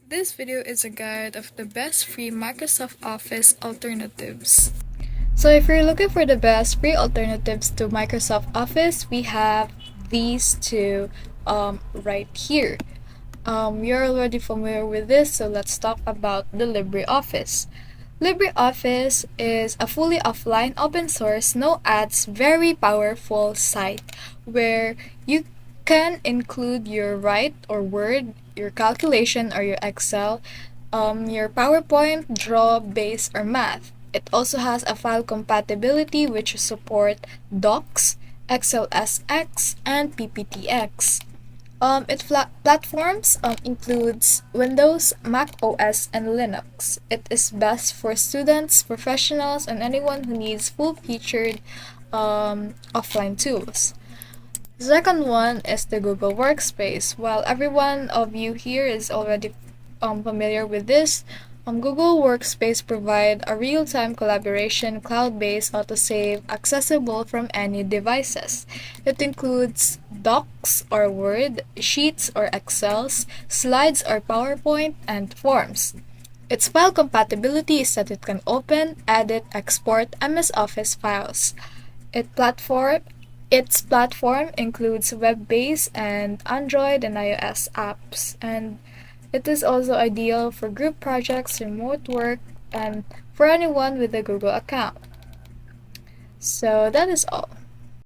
This video is a guide of the best free Microsoft Office alternatives. So if you're looking for the best free alternatives to Microsoft Office, we have these two right here. You're already familiar with this, so let's talk about the LibreOffice. LibreOffice is a fully offline, open source, no ads, very powerful site where you can include your Write or Word, your calculation or your Excel, your PowerPoint, Draw, Base, or Math. It also has a file compatibility which support docx, xlsx, and pptx. Platforms includes Windows, Mac OS, and Linux. It is best for students, professionals, and anyone who needs full-featured offline tools. The second one is the Google Workspace. While everyone of you here is already familiar with this, Google Workspace provide a real-time collaboration, cloud-based autosave accessible from any devices. It includes docs or Word, sheets or Excels, slides or PowerPoint, and forms. Its file compatibility is that it can open, edit, export MS Office files. Its platform includes web-based and Android and iOS apps, and it is also ideal for group projects, remote work, and for anyone with a Google account. So that is all.